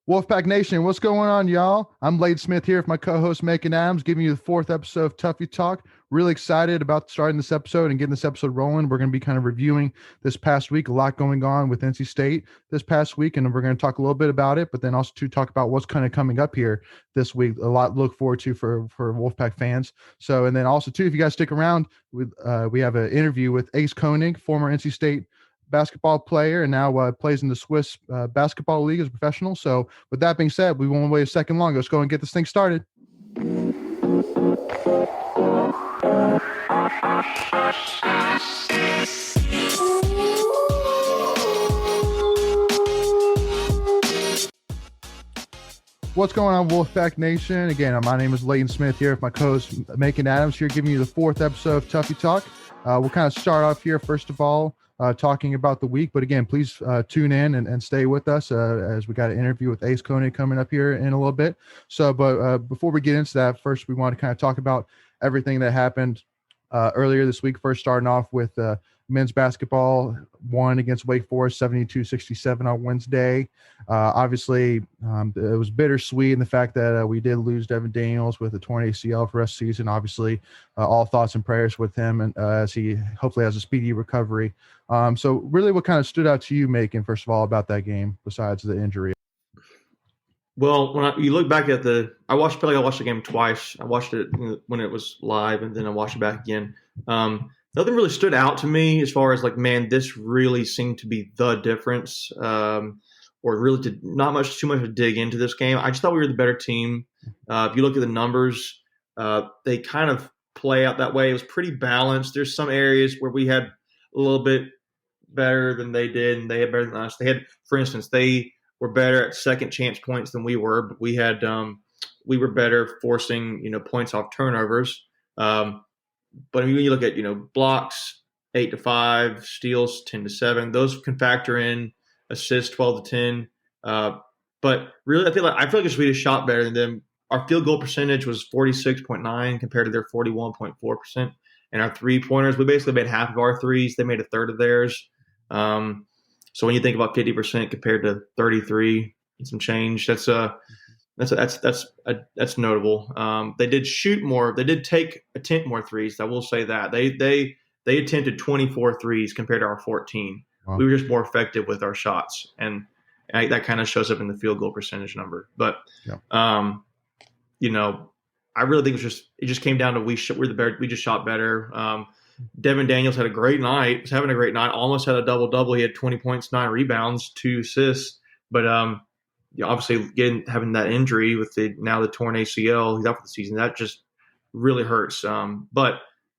Wolfpack Nation, what's going on, y'all? I'm Lade Smith here with my co-host Macon Adams, giving you the fourth episode of Tuffy Talk. Really excited about starting this episode and getting this episode rolling. We're going to be kind of reviewing this past week, a lot going on with NC State this past week, and we're going to talk a little bit about it, but then also to talk about what's kind of coming up here this week. A lot to look forward to for Wolfpack fans. So, and then also too, if you guys stick around, we have an interview with Ace Konig, former NC State basketball player and now plays in the Swiss basketball league as a professional. So with that being said, we won't wait a second longer. Let's go and get this thing started. What's going on, Wolfpack Nation? Again, my name is Leighton Smith here with my co-host Macon Adams here, giving you the fourth episode of Tuffy Talk. We'll kind of start off here, first of all, talking about the week. But again, please tune in and stay with us as we got an interview with Ace Konig coming up here in a little bit. So, but before we get into that, first we want to kind of talk about everything that happened earlier this week. First, starting off with men's basketball won against Wake Forest 72-67 on Wednesday. Obviously, it was bittersweet in the fact that we did lose Devin Daniels with a torn ACL for rest of the season. Obviously, all thoughts and prayers with him, and as he hopefully has a speedy recovery. So really, what kind of stood out to you, Macon, first of all, about that game besides the injury? Well, when you look back at I watched the game twice. I watched it when it was live, and then I watched it back again. Nothing really stood out to me as far as like, man, this really seemed to be the difference, or really did not too much to dig into this game. I just thought we were the better team. If you look at the numbers, they kind of play out that way. It was pretty balanced. There's some areas where we had a little bit better than they did, and they had better than us. They had, for instance, they were better at second chance points than we were, but we were better forcing points off turnovers. But when you look at blocks 8-5, steals 10-7, those can factor in, assists 12-10. But really, I feel like we just shot better than them. Our field goal percentage was 46.9 compared to their 41.4%, and our 3-pointers, we basically made half of our threes. They made a third of theirs. So when you think about 50% compared to 33 and some change, that's notable. They did shoot more. They did attempt more threes. I will say that they attempted 24 threes compared to our 14. Wow. We were just more effective with our shots, and that kind of shows up in the field goal percentage number. But yeah. I really think it just came down to we just shot better. Devin Daniels had a great night. Was having a great night. Almost had a double-double. He had 20 points, 9 rebounds, 2 assists. But obviously, having that injury with the torn ACL, he's out for the season. That just really hurts. But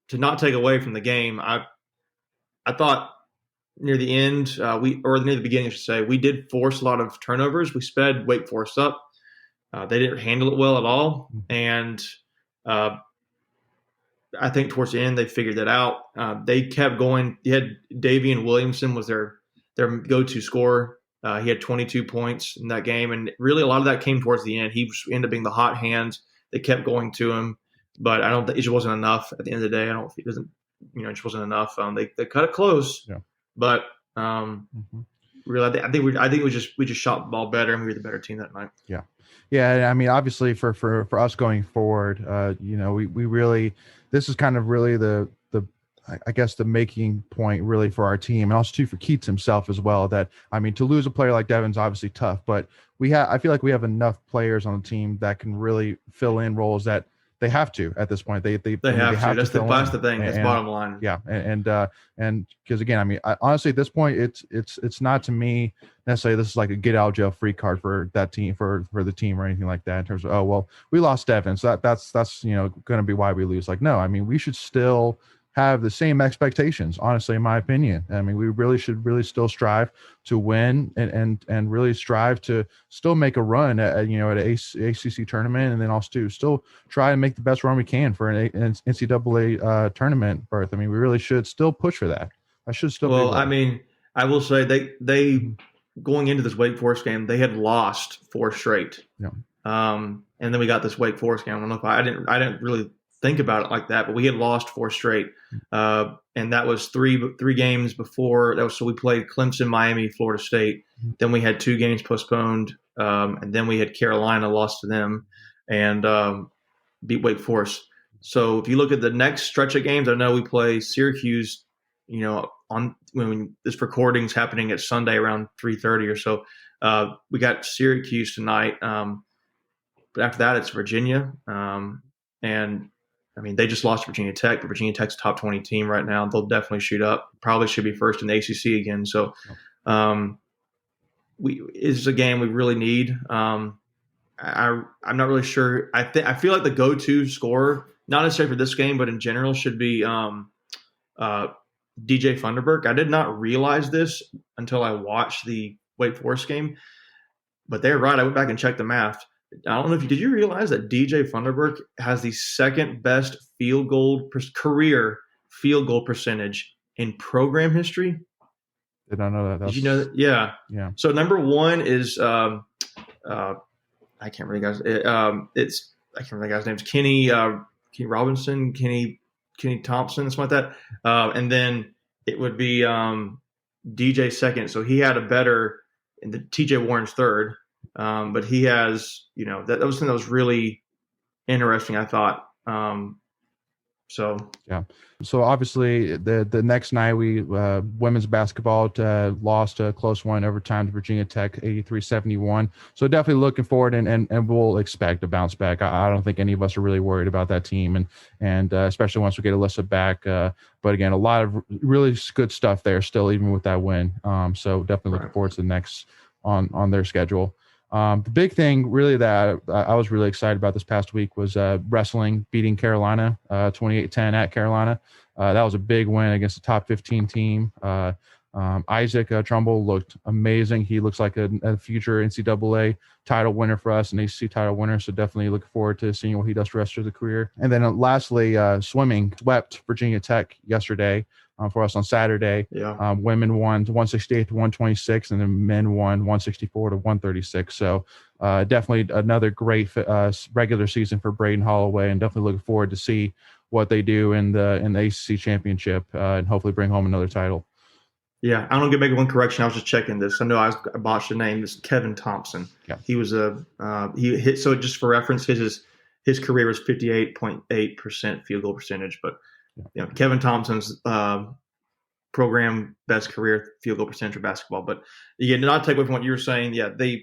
to not take away from the game, I thought near the end, near the beginning, I should say, we did force a lot of turnovers. We sped Wake Forest up. They didn't handle it well at all, and I think towards the end they figured that out. They kept going. You had Davian Williamson was their go-to scorer. He had 22 points in that game, and really a lot of that came towards the end. He ended up being the hot hand. They kept going to him, but I don't think it just wasn't enough at the end of the day. It just wasn't enough. They cut it close, yeah. But really, I think we just shot the ball better, and we were the better team that night. Yeah. Yeah, I mean, obviously for us going forward, we really, this is kind of really the I guess the making point really for our team, and also too for Keats himself as well. That, I mean, to lose a player like Devin's obviously tough, but I feel like we have enough players on the team that can really fill in roles that they have to at this point. They have to. That's the thing. That's bottom line. Yeah, and because again, I mean, honestly, at this point, it's not to me necessarily this is like a get out of jail free card for that team for the team or anything like that in terms of, oh well, we lost Devin, so that's going to be why we lose. Like, no, I mean, we should still have the same expectations, honestly, in my opinion. I mean, we really should still strive to win and really strive to still make a run at an ACC tournament, and then also to still try and make the best run we can for an NCAA tournament berth. I mean, we really should still push for that. I should still. Well, I mean, I will say they going into this Wake Forest game, they had lost 4 straight. Yeah. And then we got this Wake Forest game. I don't know if I didn't really think about it like that, but we had lost 4 straight, and that was three games before that. So we played Clemson, Miami, Florida State. Then we had 2 games postponed, and then we had Carolina, lost to them, and beat Wake Forest. So if you look at the next stretch of games, I know we play Syracuse. On when this recording's happening at Sunday around 3:30 or so, we got Syracuse tonight. But after that, it's Virginia, and I mean, they just lost to Virginia Tech, but Virginia Tech's a top 20 team right now. They'll definitely shoot up. Probably should be first in the ACC again. So, it's a game we really need. I'm not really sure. I feel like the go-to scorer, not necessarily for this game, but in general, should be DJ Funderburk. I did not realize this until I watched the Wake Forest game, but they're right. I went back and checked the math. I don't know if did you realize that DJ Funderburk has the second best career field goal percentage in program history? Did I know that? Did you know that? Yeah. Yeah. So number 1 is I can't remember the guy's. I can't remember the guy's names. Kenny Robinson, Kenny Thompson, something like that. And then it would be DJ second. So he had a better, and the TJ Warren's third. But he has, that was something that was really interesting, I thought. Yeah. So obviously the next night we women's basketball lost a close one overtime to Virginia Tech 83-71. So definitely looking forward and we'll expect a bounce back. I don't think any of us are really worried about that team and especially once we get Alyssa back. But again, a lot of really good stuff there still, even with that win. So definitely looking forward to the next on their schedule. The big thing really that I was really excited about this past week was wrestling beating Carolina 28-10 at Carolina. That was a big win against the top 15 team. Isaac Trumbull looked amazing. He looks like a future NCAA title winner for us, an ACC title winner. So definitely looking forward to seeing what he does for the rest of the career. And then lastly, swimming swept Virginia Tech yesterday. For us on Saturday. Yeah. Women won 168-126, and then men won 164-136. So definitely another great regular season for Braden Holloway, and definitely looking forward to see what they do in the ACC championship and hopefully bring home another title. Yeah, I'm gonna make one correction. I was just checking this. I know I botched the name. This is Kevin Thompson. Yeah. He was he hit. So just for reference, his career was 58.8% field goal percentage, but. Kevin Thompson's program best career field goal percentage for basketball. But again, not to take away from what you were saying. Yeah, that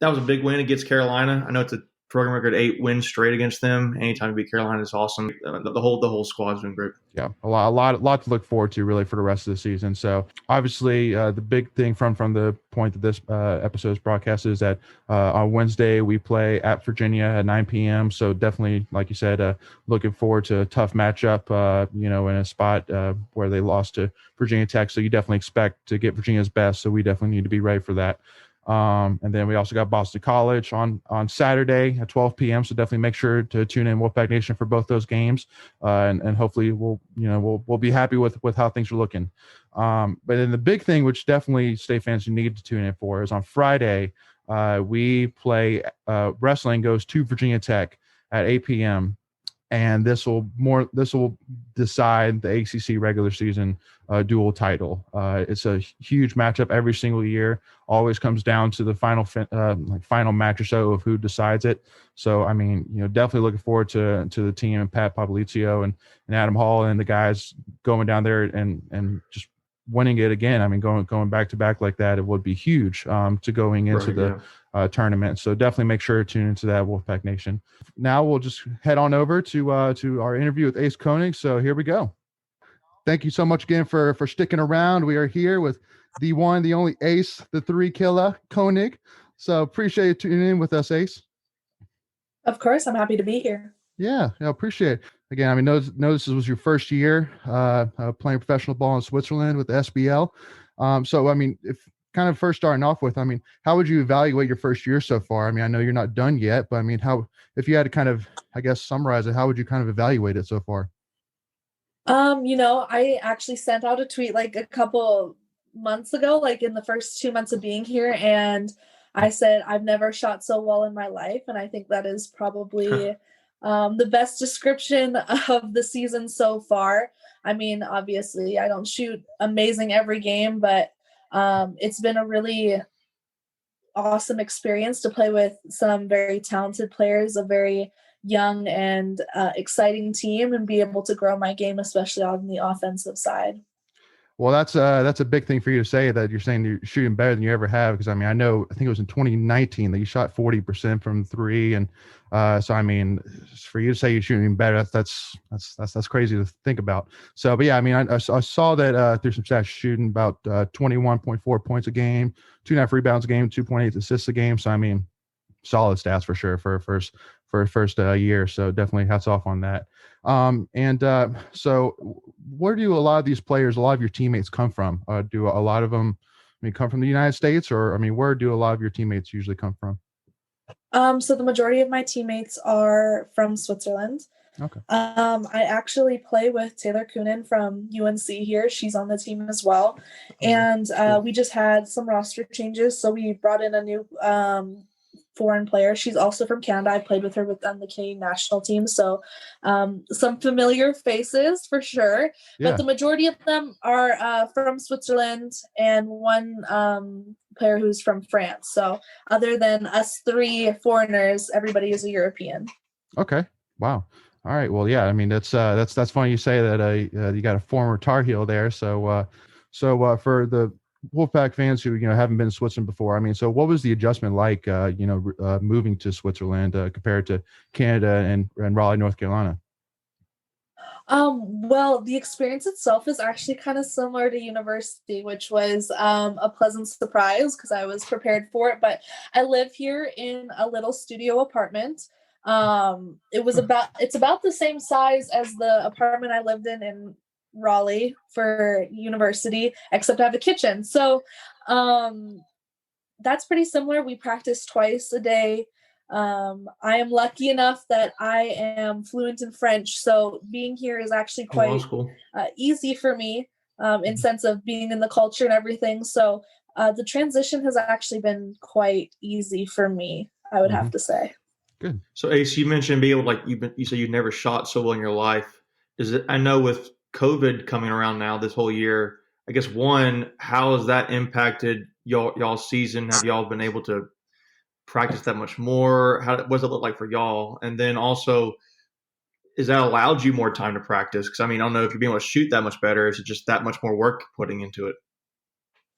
was a big win against Carolina. I know it's a program record 8 wins straight against them. Anytime you beat Carolina is awesome. The whole squad's been great. Yeah, a lot to look forward to really for the rest of the season. So obviously the big thing from the point that this episode is broadcast is that on Wednesday we play at Virginia at 9 p.m. So definitely, like you said, looking forward to a tough matchup, in a spot where they lost to Virginia Tech. So you definitely expect to get Virginia's best. So we definitely need to be ready for that. And then we also got Boston College on Saturday at 12 p.m. So definitely make sure to tune in Wolfpack Nation for both those games. And hopefully we'll be happy with how things are looking. But then the big thing, which definitely State fans need to tune in for, is on Friday, we play wrestling goes to Virginia Tech at 8 p.m. And this will decide the ACC regular season dual title. It's a huge matchup every single year. Always comes down to the final match or so of who decides it. So I mean, definitely looking forward to the team and Pat Popolizio and Adam Hall and the guys going down there and just winning it again. I mean, going back to back like that, it would be huge to going into the tournament. So definitely make sure to tune into that, Wolfpack Nation. Now we'll just head on over to our interview with Ace Konig. So here we go. Thank you so much again for sticking around. We are here with the one, the only Ace, the 3 killer, Konig. So appreciate you tuning in with us, Ace. Of course, I'm happy to be here. Yeah, appreciate it. Again, I mean, know this was your first year playing professional ball in Switzerland with the SBL. So, I mean, if kind of first starting off with, I mean, how would you evaluate your first year so far? I mean, I know you're not done yet, but I mean, if you had to kind of, I guess, summarize it, how would you kind of evaluate it so far? I actually sent out a tweet like a couple months ago, like in the first 2 months of being here, and I said, I've never shot so well in my life. And I think that is probably the best description of the season so far. I mean, obviously, I don't shoot amazing every game, but it's been a really awesome experience to play with some very talented players, a very young and exciting team, and be able to grow my game, especially on the offensive side. Well, that's a big thing for you to say, that you're saying you're shooting better than you ever have. Because I mean, I think it was in 2019 that you shot 40% from three, and so I mean, for you to say you're shooting better, that's crazy to think about. So, but yeah, I mean, I saw that through some stats, shooting about 21.4 points a game, 2.5 rebounds a game, 2.8 assists a game. So I mean, solid stats for sure for a first year. So definitely hats off on that. So where do a lot of these players, a lot of your teammates come from? Do a lot of them, come from the United States, or, where do a lot of your teammates usually come from? So the majority of my teammates are from Switzerland. Okay. I actually play with Taylor Coonan from UNC here. She's on the team as well. And we just had some roster changes. So we brought in a new foreign player. She's also from Canada. I played with her on the Canadian national team. So some familiar faces for sure. Yeah. But the majority of them are from Switzerland, and one player who's from France. So other than us three foreigners, everybody is a European. Okay. Wow. All right. Well, yeah, I mean, that's funny you say that you got a former Tar Heel there. So for the Wolfpack fans who, haven't been to Switzerland before, I mean, so what was the adjustment like, moving to Switzerland compared to Canada and Raleigh, North Carolina? Well, the experience itself is actually kind of similar to university, which was a pleasant surprise because I was prepared for it. But I live here in a little studio apartment. It's about the same size as the apartment I lived in Raleigh for university, except I have a kitchen. So that's pretty similar. We practice twice a day. I am lucky enough that I am fluent in French, so being here is actually quite easy for me in sense of being in the culture and everything. So the transition has actually been quite easy for me, I would have to say. Good. So Ace, you mentioned being able you said you've never shot so well in your life. I know with COVID coming around now this whole year, I guess one, how has that impacted y'all's season? Have y'all been able to practice that much more? What does it look like for y'all? And then also, has that allowed you more time to practice? Because I don't know if you're being able to shoot that much better. Is it just that much more work putting into it?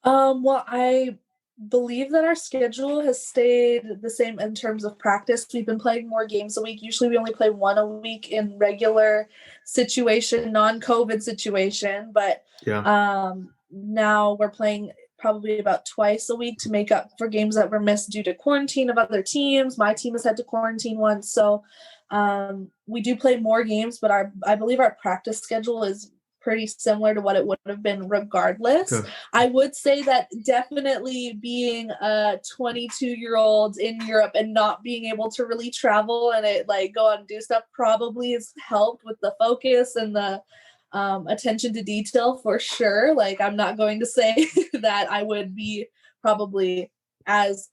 Well, I believe that our schedule has stayed the same in terms of practice. We've been playing more games a week. Usually we only play one a week in regular situation, non-COVID situation. But now we're playing probably about twice a week to make up for games that were missed due to quarantine of other teams. My team has had to quarantine once. So we do play more games, but I believe our practice schedule is pretty similar to what it would have been regardless. Okay. I would say that definitely being a 22-year-old in Europe and not being able to really travel and go out and do stuff probably has helped with the focus and the attention to detail for sure. I'm not going to say that I would be probably as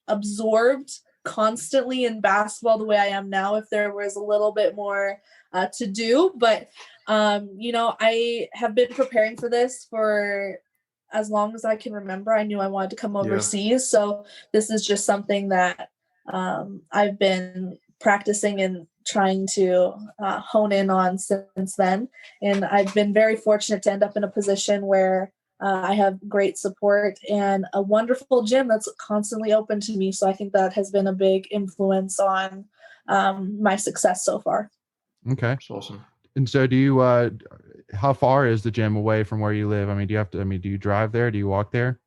absorbed constantly in basketball the way I am now if there was a little bit more to do. But I have been preparing for this for as long as I can remember. I knew I wanted to come overseas. Yeah. So this is just something that I've been practicing and trying to hone in on since then. And I've been very fortunate to end up in a position where I have great support and a wonderful gym that's constantly open to me. So I think that has been a big influence on my success so far. Okay. That's awesome. And so do you, how far is the gym away from where you live? Do you drive there? Do you walk there?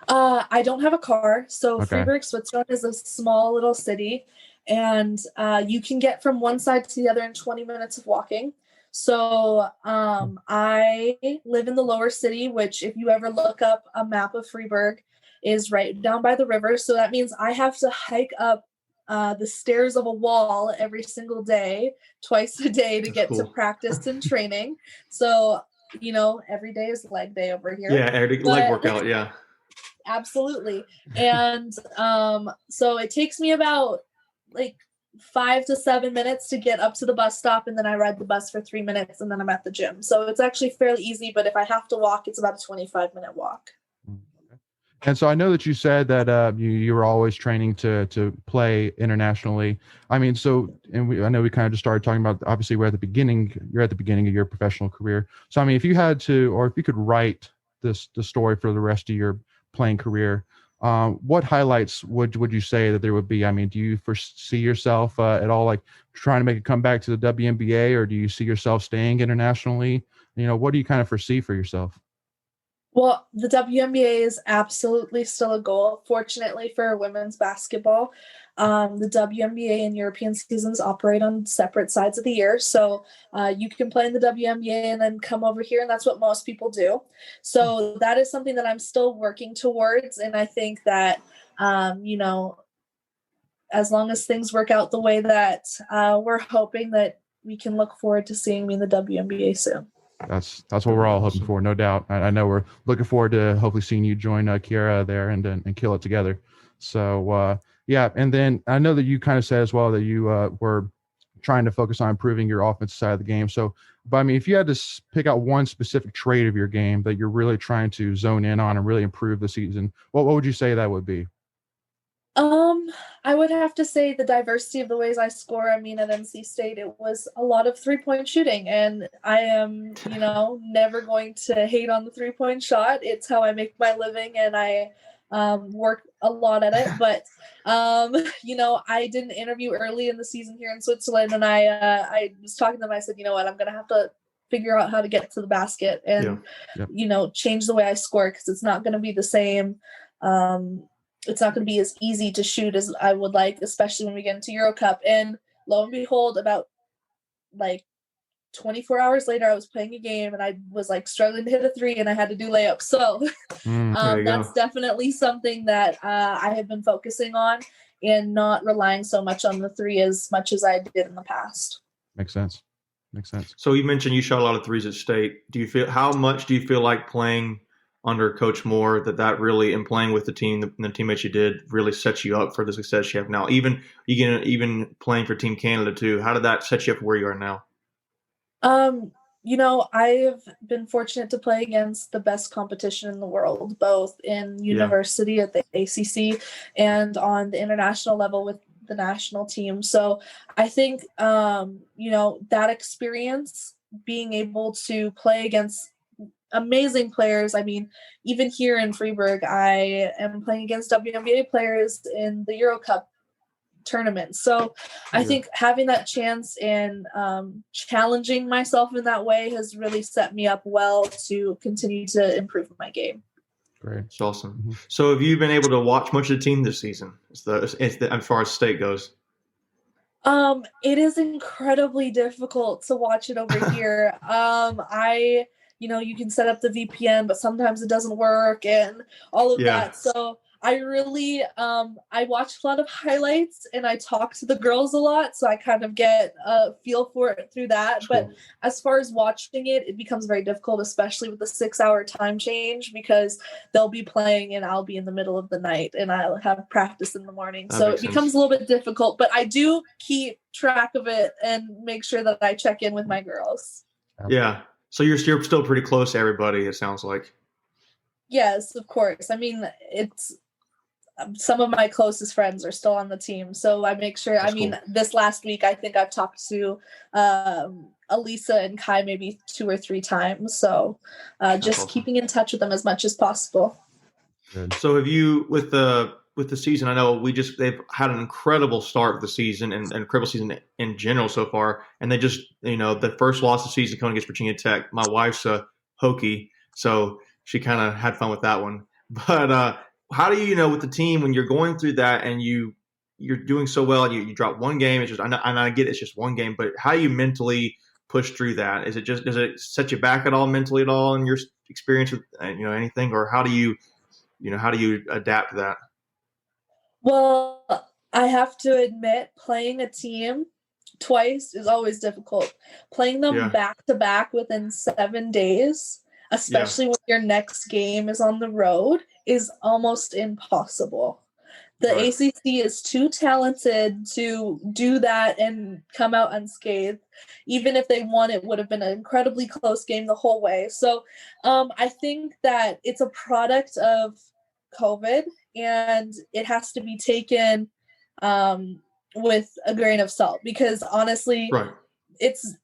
I don't have a car. So Fribourg, Switzerland is a small little city, and you can get from one side to the other in 20 minutes of walking. So I live in the lower city, which if you ever look up a map of Fribourg is right down by the river. So that means I have to hike up the stairs of a wall every single day, twice a day to get to practice and training. So, every day is leg day over here. Yeah, every leg workout, yeah. Absolutely. And so it takes me about 5 to 7 minutes to get up to the bus stop, and then I ride the bus for 3 minutes, and then I'm at the gym. So it's actually fairly easy, but if I have to walk, it's about a 25-minute walk. And so I know that you said that you were always training to play internationally. I mean, I know we kind of just started talking about, obviously you're at the beginning of your professional career. So I mean, if you had to, or if you could write the story for the rest of your playing career, what highlights would you say that there would be? I mean, do you foresee yourself at all like trying to make a comeback to the WNBA, or do you see yourself staying internationally? What do you kind of foresee for yourself? Well, the WNBA is absolutely still a goal. Fortunately for women's basketball, the WNBA and European seasons operate on separate sides of the year. So you can play in the WNBA and then come over here, and that's what most people do. So that is something that I'm still working towards. And I think that, as long as things work out the way that we're hoping, that we can look forward to seeing me in the WNBA soon. That's what we're all hoping for, no doubt. I know we're looking forward to hopefully seeing you join Kiera there and kill it together. So yeah, and then I know that you kind of said as well that you were trying to focus on improving your offensive side of the game. So, but I mean, if you had to pick out one specific trait of your game that you're really trying to zone in on and really improve this season, what would you say that would be? I would have to say the diversity of the ways I score. I mean, at NC State, it was a lot of 3-point shooting, and I am, never going to hate on the 3-point shot. It's how I make my living, and I work a lot at it. But, I did an interview early in the season here in Switzerland, and I was talking to them. I said, you know what, I'm going to have to figure out how to get to the basket and, change the way I score, because it's not going to be the same. It's not going to be as easy to shoot as I would like, especially when we get into Euro Cup. And lo and behold, about 24 hours later, I was playing a game and I was struggling to hit a 3 and I had to do layups. So that's definitely something that I have been focusing on, and not relying so much on the 3 as much as I did in the past. Makes sense. So you mentioned you shot a lot of 3s at State. How much do you feel like playing under Coach Moore that really, and playing with the team, the teammates you did, really sets you up for the success you have now? Even playing for Team Canada too. How did that set you up for where you are now? I've been fortunate to play against the best competition in the world, both in university at the ACC and on the international level with the national team. So I think, that experience, being able to play against amazing players. I mean, even here in Fribourg, I am playing against WNBA players in the Euro Cup tournament. So I think having that chance and challenging myself in that way has really set me up well to continue to improve my game. Great. It's awesome. Mm-hmm. So have you been able to watch much of the team this season as far as State goes? It is incredibly difficult to watch it over here. You can set up the VPN, but sometimes it doesn't work and all of that. So I really, I watch a lot of highlights and I talk to the girls a lot. So I kind of get a feel for it through that. Cool. But as far as watching it, it becomes very difficult, especially with the 6-hour time change, because they'll be playing and I'll be in the middle of the night and I'll have practice in the morning. So it becomes a little bit difficult, but I do keep track of it and make sure that I check in with my girls. Yeah. So you're still pretty close to everybody, it sounds like. Yes, of course. I mean, it's some of my closest friends are still on the team. So I make sure, cool. This last week, I think I've talked to Elisa and Kai maybe 2 or 3 times. So just awesome. Keeping in touch with them as much as possible. Good. So have you, with the season, I know they've had an incredible start of the season and incredible season in general so far. And they just, the first loss of the season coming against Virginia Tech. My wife's a Hokie, so she kind of had fun with that one. But how do you, with the team, when you're going through that and you're doing so well and you drop one game, it's just, I get it's just one game, but how do you mentally push through that? Does it set you back at all mentally at all in your experience with, anything, or how do you adapt to that? Well, I have to admit, playing a team twice is always difficult. Playing them back to back within 7 days, especially when your next game is on the road, is almost impossible. The Right. ACC is too talented to do that and come out unscathed. Even if they won, it would have been an incredibly close game the whole way. So I think that it's a product of COVID, and it has to be taken with a grain of salt, because honestly, Right. it's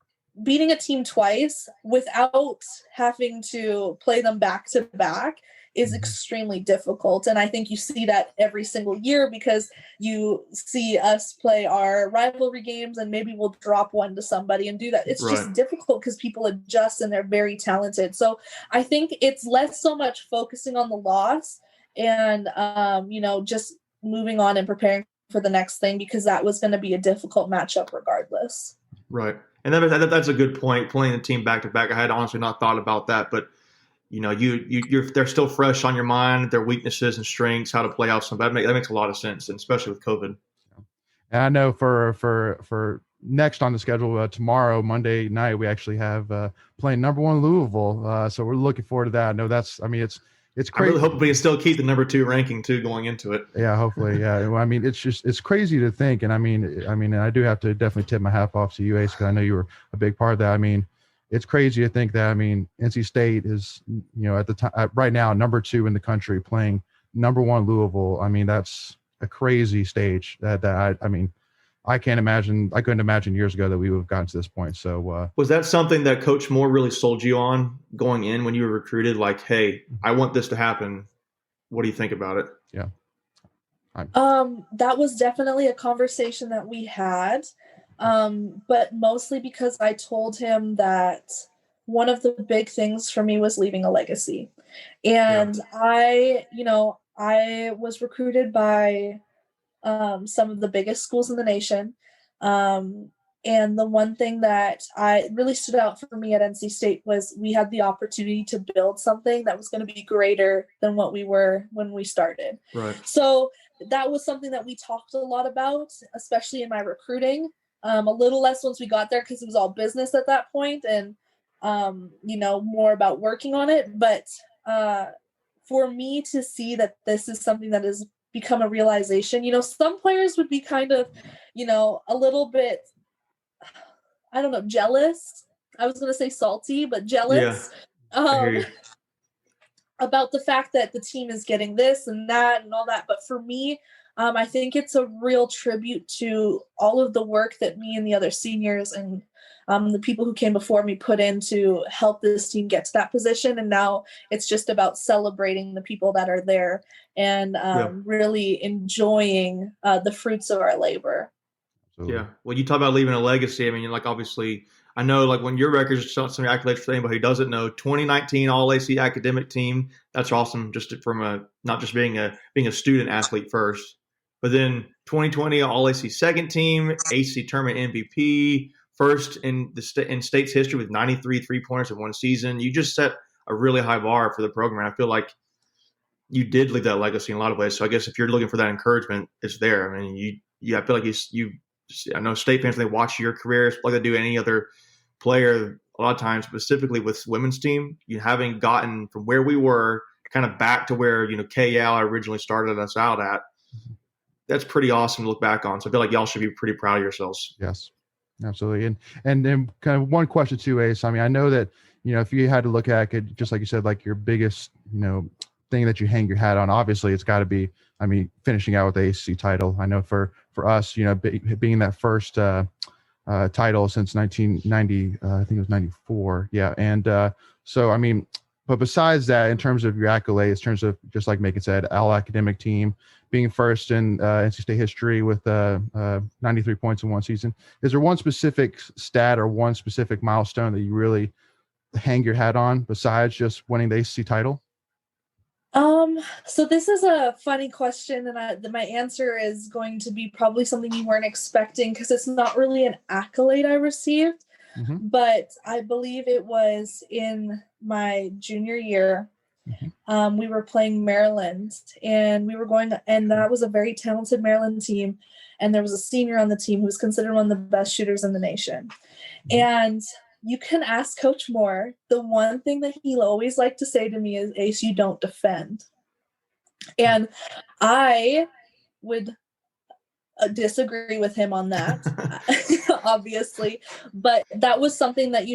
beating a team twice without having to play them back to back is extremely difficult. And I think you see that every single year, because you see us play our rivalry games and maybe we'll drop one to somebody and do that. It's Right. just difficult because people adjust and they're very talented. So I think it's less so much focusing on the loss and, just moving on and preparing for the next thing, because that was going to be a difficult matchup regardless. Right. And that's a good point. Playing the team back to back, I had honestly not thought about that, but they're still fresh on your mind, their weaknesses and strengths, how to play out some. That makes a lot of sense, and especially with COVID. And I know for next on the schedule, tomorrow, Monday night, we actually have playing number 1 Louisville. So we're looking forward to that. I know it's I crazy. really hope we can still keep the number 2 ranking too going into it. Yeah, hopefully. Yeah. Well, I mean, it's crazy to think. And I mean, I do have to definitely tip my hat off to you, Ace, because I know you were a big part of that. I mean, it's crazy to think that, NC State is, at the time right now, number 2 in the country playing number 1 Louisville. I mean, that's a crazy stage I couldn't imagine years ago that we would have gotten to this point. So was that something that Coach Moore really sold you on going in when you were recruited? Like, hey, I want this to happen. What do you think about it? Yeah. That was definitely a conversation that we had. But mostly because I told him that one of the big things for me was leaving a legacy. And I was recruited by some of the biggest schools in the nation. And the one thing that really stood out for me at NC State was we had the opportunity to build something that was going to be greater than what we were when we started. Right. So that was something that we talked a lot about, especially in my recruiting. A little less once we got there because it was all business at that point and, more about working on it. But for me to see that this is something that has become a realization, some players would be kind of, a little bit, I don't know, jealous. I was going to say salty, but jealous about the fact that the team is getting this and that and all that. But for me, I think it's a real tribute to all of the work that me and the other seniors and the people who came before me put in to help this team get to that position. And now it's just about celebrating the people that are there and really enjoying the fruits of our labor. Yeah. Well, you talk about leaving a legacy. Obviously, I know, when your records, some accolades for anybody who doesn't know, 2019 All-AC academic team. That's awesome. Just from not just being a student athlete first, but then 2020 All-AC second team, AC tournament MVP, first in state's history with 93 3-pointers in one season. You just set a really high bar for the program. I feel like you did leave that legacy in a lot of ways. So I guess if you're looking for that encouragement, it's there. I feel like I know State fans, when they watch your career like they do any other player, a lot of times, specifically with women's team, having gotten from where we were kind of back to where, KL originally started us out at, that's pretty awesome to look back on. So I feel like y'all should be pretty proud of yourselves. Yes, absolutely. And then kind of one question too, Ace. I know that, if you had to look at it, just like you said, like your biggest, thing that you hang your hat on, obviously it's got to be, finishing out with the ACC title. I know for us, being that first title since 1990, I think it was 94. Yeah. And but besides that, in terms of your accolades, in terms of, just like Macon said, all academic team, being first in NC State history with 93 points in one season, is there one specific stat or one specific milestone that you really hang your hat on besides just winning the ACC title? So this is a funny question, and my answer is going to be probably something you weren't expecting, because it's not really an accolade I received, but I believe it was in my junior year. We were playing Maryland, and and that was a very talented Maryland team, and there was a senior on the team who was considered one of the best shooters in the nation. And you can ask Coach Moore. The one thing that he always liked to say to me is, Ace, you don't defend. And I would disagree with him on that, obviously, but that was something that,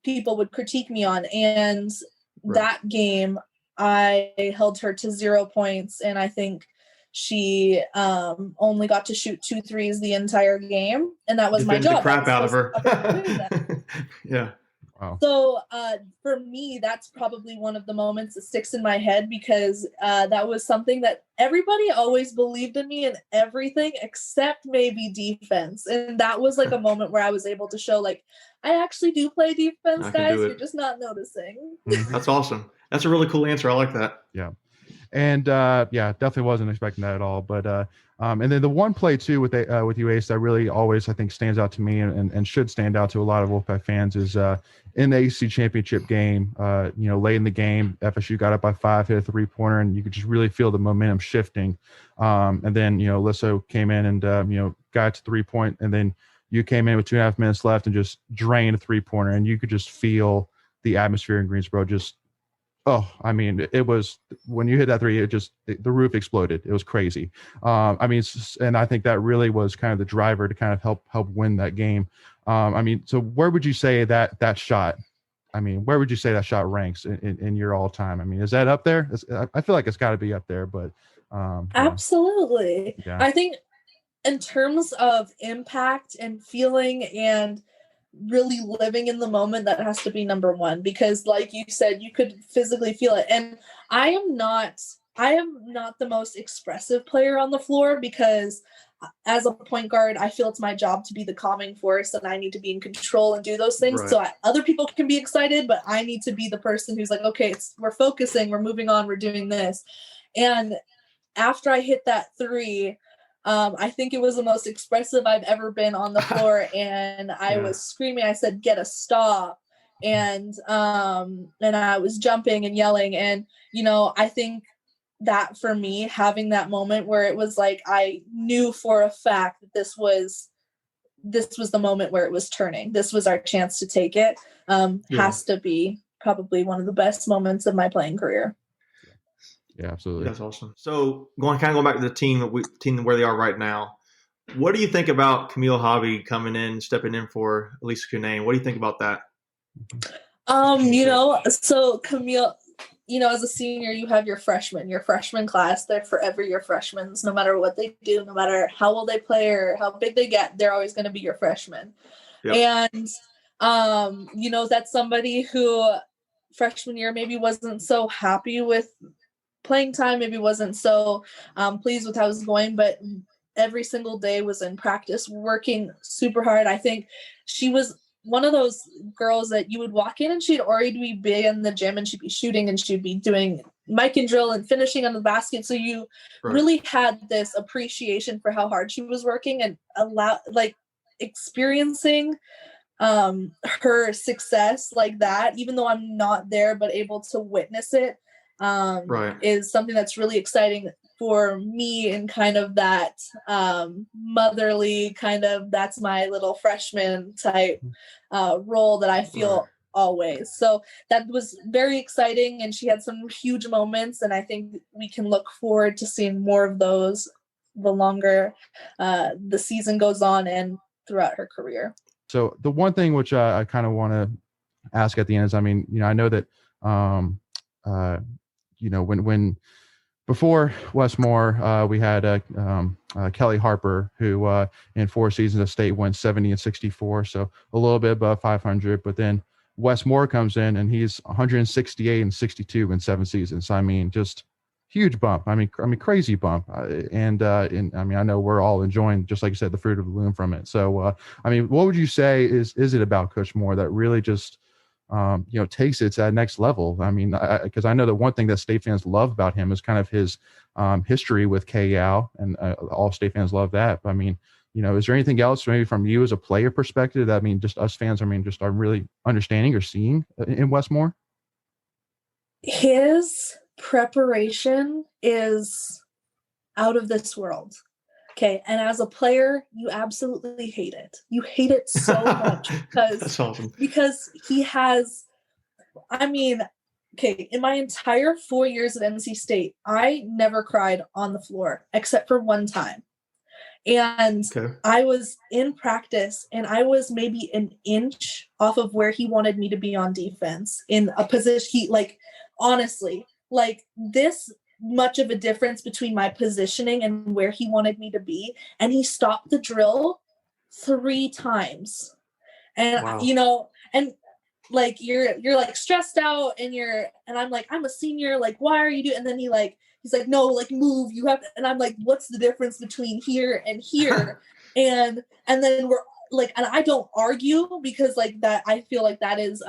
people would critique me on. And that game, I held her to 0 points, and I think she only got to shoot 2 threes the entire game, and that was my job. The crap out of her. Yeah. Wow. So for me, that's probably one of the moments that sticks in my head, because that was something that everybody always believed in me in everything except maybe defense. And that was like a moment where I was able to show, like, I actually do play defense, guys. You're just not noticing. That's awesome. That's a really cool answer. I like that. Yeah. And definitely wasn't expecting that at all. But and then the one play too with you, Ace, that really always I think stands out to me and should stand out to a lot of Wolfpack fans is in the ACC championship game. Late in the game, FSU got up by 5, hit a 3-pointer, and you could just really feel the momentum shifting. And then Lisso came in and got to 3-point, and then you came in with 2.5 minutes left and just drained a 3-pointer, and you could just feel the atmosphere in Greensboro just. Oh, I mean, it was when you hit that three, the roof exploded. It was crazy. And I think that really was kind of the driver to kind of help win that game. So where would you say that shot? Where would you say that shot ranks in your all time? Is that up there? I feel like it's got to be up there, but absolutely. Yeah. I think in terms of impact and feeling and really living in the moment, that has to be number one, because like you said, you could physically feel it. And I am not the most expressive player on the floor, because as a point guard, I feel it's my job to be the calming force, and I need to be in control and do those things. Right. So other people can be excited, but I need to be the person who's like, okay, we're focusing, we're moving on, we're doing this. And after I hit that 3, I think it was the most expressive I've ever been on the floor, and I was screaming. I said, "Get a stop!" And I was jumping and yelling. And I think that for me, having that moment where it was like I knew for a fact that this was the moment where it was turning. This was our chance to take it. Has to be probably one of the best moments of my playing career. Yeah, absolutely. That's awesome. So going back to the team where they are right now, what do you think about Camille Hobby stepping in for Elisa Cunane? What do you think about that? So Camille, as a senior, you have your freshman class. They're forever your freshmen, no matter what they do, no matter how well they play or how big they get, they're always going to be your freshmen. Yep. And, that's somebody who freshman year maybe wasn't so happy with playing time, maybe wasn't so pleased with how it was going, but every single day was in practice, working super hard. I think she was one of those girls that you would walk in and she'd already be big in the gym, and she'd be shooting and she'd be doing mic and drill and finishing on the basket. So you really had this appreciation for how hard she was working, and experiencing her success like that, even though I'm not there, but able to witness it, is something that's really exciting for me, and kind of that motherly kind of, that's my little freshman type role that I feel always. So that was very exciting, and she had some huge moments, and I think we can look forward to seeing more of those the longer the season goes on and throughout her career. So the one thing which I kind of want to ask at the end is, I know that when before Westmore, we had Kelly Harper, who in 4 seasons of state went 70-64, so a little bit above 500. But then Westmore comes in, and he's 168-62 in 7 seasons. Just huge bump. Crazy bump. And I know we're all enjoying, just like you said, the fruit of the loom from it. So, what would you say is it about Coach Moore that really just takes it to that next level? Because I know that one thing that state fans love about him is kind of his history with K-Yao, and all state fans love that. But is there anything else maybe from you as a player perspective that just us fans just are really understanding or seeing in Westmore? His preparation is out of this world. Okay, and as a player, you absolutely hate it. You hate it so much because that's awesome. Because he has, okay, in my entire 4 years at NC State, I never cried on the floor except for one time. And I was in practice and I was maybe an inch off of where he wanted me to be on defense in a position. Honestly, like this much of a difference between my positioning and where he wanted me to be. And he stopped the drill 3 times. And, and like, you're like stressed out and I'm like, I'm a senior. Like, why are you doing? And then he's like, no, like move, you have to, and I'm like, what's the difference between here and here? and then we're like, and I don't argue because like that, I feel like that is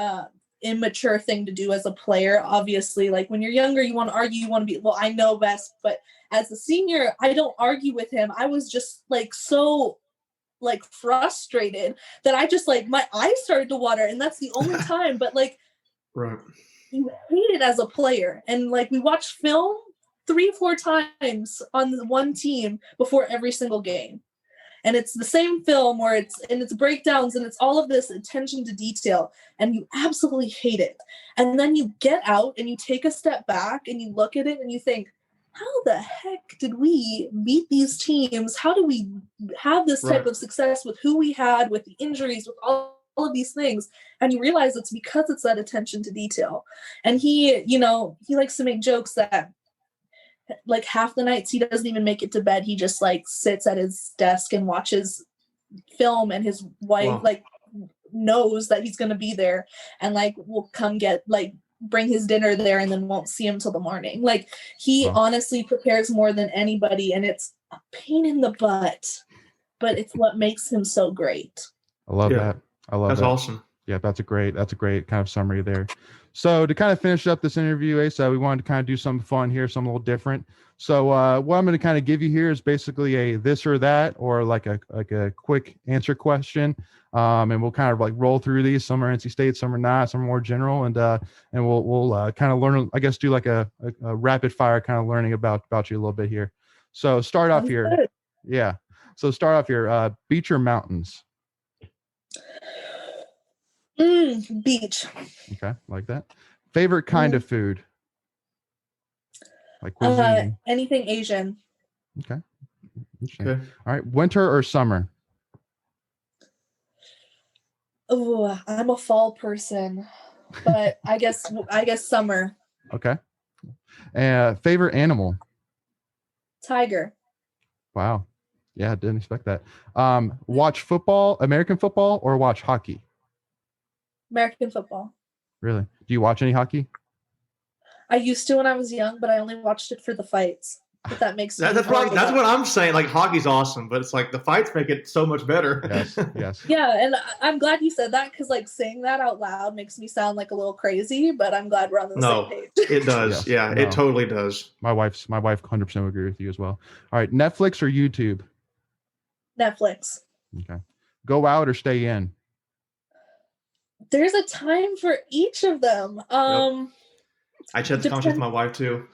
immature thing to do as a player. Obviously, like when you're younger, you want to argue, you want to be, well, I know best, but as a senior, I don't argue with him. I was just like so like frustrated that I just like my eyes started to water, and that's the only time. But like, right, you hate it as a player, and like we watch film 3-4 times on one team before every single game. And it's the same film where it's breakdowns and it's all of this attention to detail, and you absolutely hate it. And then you get out and you take a step back and you look at it and you think, how the heck did we beat these teams? How do we have this type of success with who we had, with the injuries, with all of these things? And you realize it's because it's that attention to detail. And he likes to make jokes that like half the nights he doesn't even make it to bed. He just like sits at his desk and watches film, and his wife like knows that he's going to be there and like will come bring his dinner there and then won't see him till the morning. Like he honestly prepares more than anybody, and it's a pain in the butt, but it's what makes him so great. I love that. That's awesome. Yeah, that's a great kind of summary there. So to kind of finish up this interview, Asa, we wanted to kind of do something fun here, something a little different. So what I'm going to kind of give you here is basically a this or that, or like a quick answer question. And we'll kind of like roll through these. Some are NC State, some are not, some are more general, and we'll kind of learn, I guess, do like a rapid fire kind of learning about you a little bit here. So start off here. Good. Yeah. So start off here. Beach or mountains? Beach. Okay, like that. Favorite kind of food? Like cuisine? Anything Asian. Okay. All right. Winter or summer? Oh, I'm a fall person, but I guess summer. Okay. Favorite animal? Tiger. Wow. Yeah, didn't expect that. Watch football, American football, or watch hockey? American football. Really? Do you watch any hockey? I used to when I was young, but I only watched it for the fights. If that makes sense. That's what I'm saying. Like hockey's awesome, but it's like the fights make it so much better. Yes. Yeah, and I'm glad you said that, because like saying that out loud makes me sound like a little crazy, but I'm glad we're on the same page. It does. Yes, It totally does. My wife 100% would agree with you as well. All right, Netflix or YouTube? Netflix. Okay. Go out or stay in? There's a time for each of them. I chat the conversation with my wife too.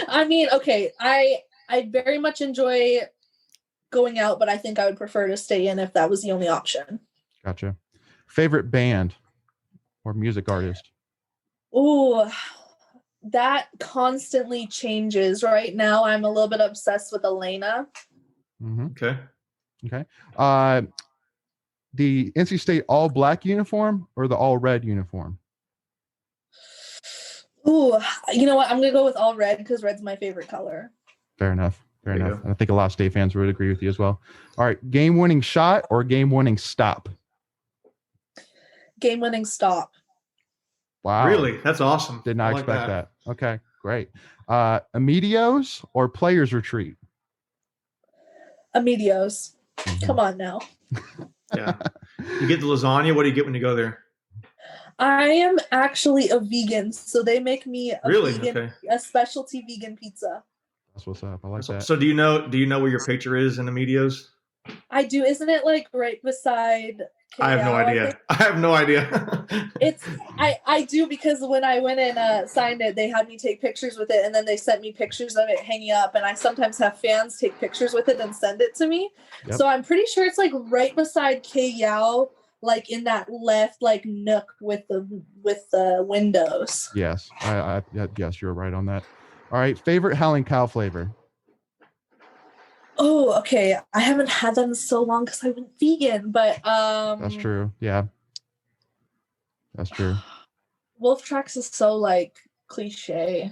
I mean, okay, I very much enjoy going out, but I think I would prefer to stay in if that was the only option. Gotcha. Favorite band or music artist? Oh, that constantly changes. Right now, I'm a little bit obsessed with Elena. Mm-hmm. Okay. The NC State all black uniform or the all red uniform? Ooh, you know what? I'm going to go with all red because red's my favorite color. Fair enough. And I think a lot of State fans would agree with you as well. All right. Game-winning shot or game-winning stop? Game-winning stop. Wow. Really? That's awesome. Did not expect that. Okay, great. Immedios or players retreat? Immedios. Mm-hmm. Come on now. Yeah. You get the lasagna. What do you get when you go there? I am actually a vegan, so they make me a specialty vegan pizza. That's what's up. I like that. So do you know where your picture is in the Medios? I do. Isn't it like right beside KL? I have no idea. I have no idea. I do, because when I went and signed it, they had me take pictures with it, and then they sent me pictures of it hanging up, and I sometimes have fans take pictures with it and send it to me. Yep. So I'm pretty sure it's like right beside K Yao, like in that left like nook with the windows. Yes, yes, you're right on that. All right, favorite Howling Cow flavor. Oh, okay. I haven't had them in so long because I went vegan, but That's true. Yeah, that's true. Wolf Tracks is so like cliche.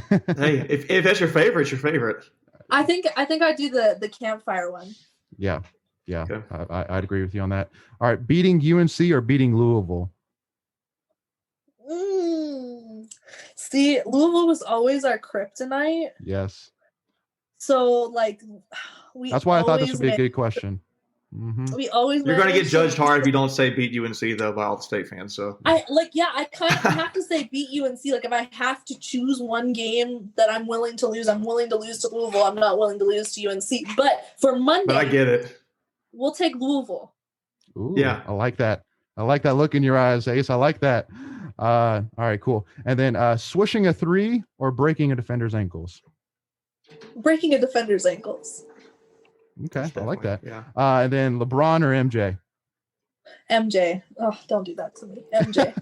Hey, if that's your favorite, it's your favorite. I think I do the campfire one. Yeah. Okay. I'd agree with you on that. All right, beating UNC or beating Louisville? See, Louisville was always our kryptonite. Yes. So like That's why I thought this would be a good question. Mm-hmm. We always You're going to get judged hard if you don't say beat UNC though by all the state fans. So I kind of have to say beat UNC. Like if I have to choose one game that I'm willing to lose, I'm willing to lose to Louisville. I'm not willing to lose to UNC. But for Monday, but I get it. We'll take Louisville. Ooh, yeah, I like that. I like that look in your eyes, Ace. I like that. All right, cool. And then swishing a 3 or breaking a defender's ankles? Breaking a defender's ankles. Okay, I like that. Yeah. And then LeBron or MJ? MJ. Oh, don't do that to me. MJ.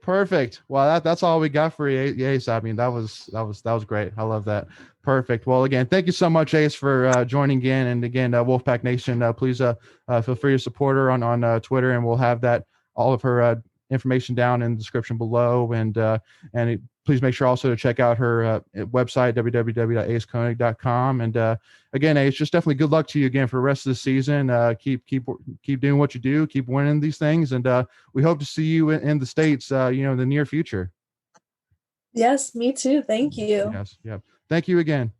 Perfect. Well, that's all we got for you, Ace. I mean, that was great. I love that. Perfect. Well, again, thank you so much, Ace, for joining in. And again, Wolfpack Nation, please feel free to support her on Twitter, and we'll have all of her information down in the description below. And please make sure also to check out her website, www.acekonig.com. And again, Ace, just definitely good luck to you again for the rest of the season. Keep doing what you do, keep winning these things, and we hope to see you in the States, in the near future. Yes, me too. Thank you. Yes, yeah. Thank you again.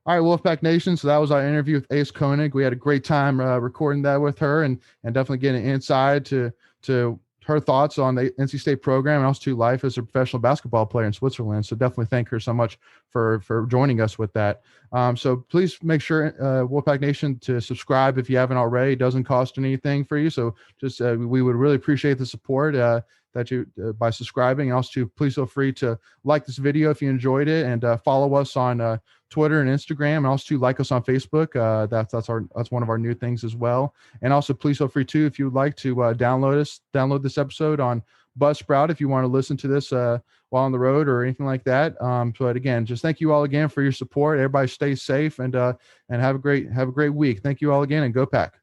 All right, Wolfpack Nation. So that was our interview with Ace Konig. We had a great time recording that with her, and definitely getting insight to her thoughts on the NC State program and also to life as a professional basketball player in Switzerland. So definitely thank her so much for joining us with that. So please make sure, Wolfpack Nation, to subscribe if you haven't already. It doesn't cost anything for you. So just we would really appreciate the support that you by subscribing. And also please feel free to like this video if you enjoyed it, and follow us on Twitter and Instagram, and also like us on Facebook. That's one of our new things as well. And also please feel free to, if you would like to download this episode on Buzzsprout if you want to listen to this while on the road or anything like that. But again, just thank you all again for your support. Everybody stay safe and have a great week. Thank you all again, and go Pack.